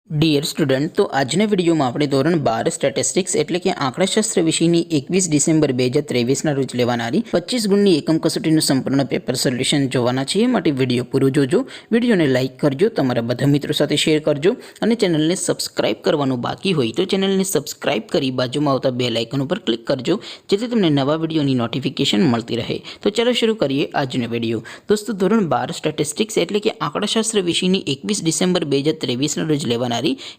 Dear student, તો આજના વિડીયોમાં આપણે ધોરણ 12 સ્ટેટિસ્ટિક્સ એટલે કે આંકડાશાસ્ત્ર વિષયની 21 ડિસેમ્બર 2023ના રોજ લેવાનારી 25 ગુણની એકમ કસોટીનું સંપૂર્ણ પેપર સોલ્યુશન જોવાના છીએ. માટે વિડીયો પૂરો જોજો, વિડીયોને લાઇક કરજો, તમારા બધા મિત્રો સાથે શેર કરજો અને ચેનલને સબસ્ક્રાઇબ કરવાનું બાકી હોય તો ચેનલને સબસ્ક્રાઇબ કરી બાજુમાં આવતા બેલ આઇકન ઉપર ક્લિક કરજો, જેથી તમને નવા વિડીયોની નોટિફિકેશન મળતી રહે. તો ચાલો શરૂ કરીએ આજનો વિડીયો. દોસ્તો, ધોરણ 12 સ્ટેટિસ્ટિક્સ એટલે કે આંકડાશાસ્ત્ર વિષયની 21 ડિસેમ્બર 2023ના રોજ લેવાના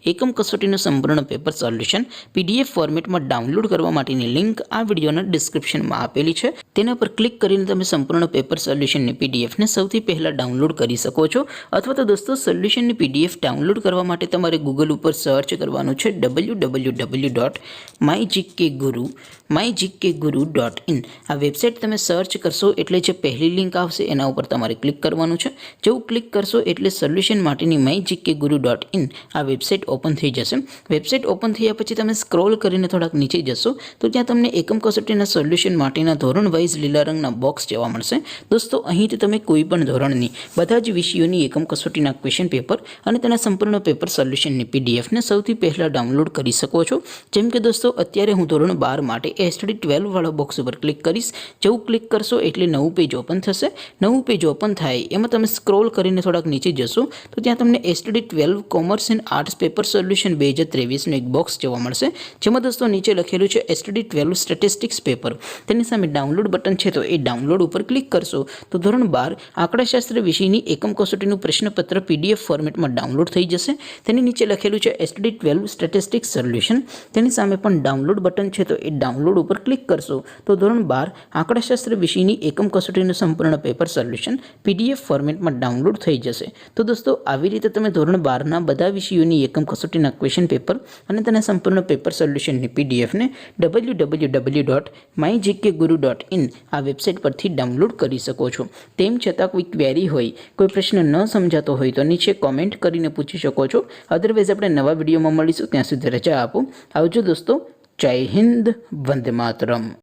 એકમ કસોટીનું સંપૂર્ણ પેપર સોલ્યુશન PDF ફોર્મેટમાં ડાઉનલોડ કરવા માટેની લિંક આ વિડીયોના ડિસ્ક્રિપ્શનમાં આપેલી છે. તેના પર ક્લિક કરીને તમે સંપૂર્ણ પેપર સોલ્યુશનની PDFને સૌથી પહેલાં ડાઉનલોડ કરી શકો છો. અથવા તો દોસ્તો, સોલ્યુશનની PDF ડાઉનલોડ કરવા માટે તમારે ગૂગલ ઉપર સર્ચ કરવાનું છે www.mygkguru.in. આ વેબસાઇટ તમે સર્ચ કરશો એટલે જે પહેલી લિંક આવશે એના ઉપર તમારે ક્લિક કરવાનું છે. જેવું ક્લિક કરશો એટલે સોલ્યુશન માટેની mygkguru.in આ વેબસાઇટ ઓપન થઈ જશે. વેબસાઇટ ઓપન થયા પછી તમે સ્ક્રોલ કરીને થોડાક નીચે જશો તો ત્યાં તમને એકમ કસોટીના સોલ્યુશન માટેના ધોરણ વાઇઝ લીલા રંગના બોક્સ જોવા મળશે. દોસ્તો, અહીંથી તમે કોઈ પણ ધોરણની બધા જ વિષયોની એકમ કસોટીના ક્વેશ્ચન પેપર અને તેના સંપૂર્ણ પેપર સોલ્યુશનની PDFને સૌથી પહેલાં ડાઉનલોડ કરી શકો છો. જેમ કે દોસ્તો, અત્યારે હું ધોરણ 12 માટે STD 12 વાળા બોક્સ ઉપર ક્લિક કરીશ. જેવું ક્લિક કરશો એટલે નવું પેજ ઓપન થશે. નવું પેજ ઓપન થાય એમાં તમે સ્ક્રોલ કરીને થોડાક નીચે જશો તો ત્યાં તમને STD 12 commerce and arts paper solution 2023નું એક બોક્સ જોવા મળશે. જેમાં દોસ્તો નીચે લખેલું છે STD 12 સ્ટેટિસ્ટિક્સ પેપર. તેની સામે ડાઉનલોડ બટન છે, તો એ ડાઉનલોડ ઉપર ક્લિક કરશો તો ધોરણ 12 આંકડાશાસ્ત્ર વિષયની એકમ કસોટીનું પ્રશ્નપત્ર PDF ફોર્મેટમાં ડાઉનલોડ થઈ જશે. તેની નીચે લખેલું છે STD 12 સ્ટેટિસ્ટિક્સ સોલ્યુશન. તેની સામે પણ ડાઉનલોડ બટન છે, તો એ ડાઉનલોડ ઉપર ક્લિક કરશો તો ધોરણ 12 આંકડાશાસ્ત્ર વિષયની એકમ કસોટીનું સંપૂર્ણ પેપર સોલ્યુશન PDF ફોર્મેટમાં ડાઉનલોડ થઈ જશે. તો દોસ્તો, આવી રીતે તમે ધોરણ 12ના બધા વિષયોની એકમ કસોટીના ક્વેશ્ચન પેપર અને તેના સંપૂર્ણ પેપર સોલ્યુશનની PDFને www.mygkguru.in આ વેબસાઇટ પરથી ડાઉનલોડ કરી શકો છો. તેમ છતાં કોઈ ક્વેરી હોય, કોઈ પ્રશ્ન ન સમજાતો હોય તો નીચે કોમેન્ટ કરીને પૂછી શકો છો. અદરવાઇઝ આપણે નવા વિડીયોમાં મળીશું. ત્યાં સુધી રજા આપો. આવજો દોસ્તો. જય હિન્દ. વંદે માતરમ.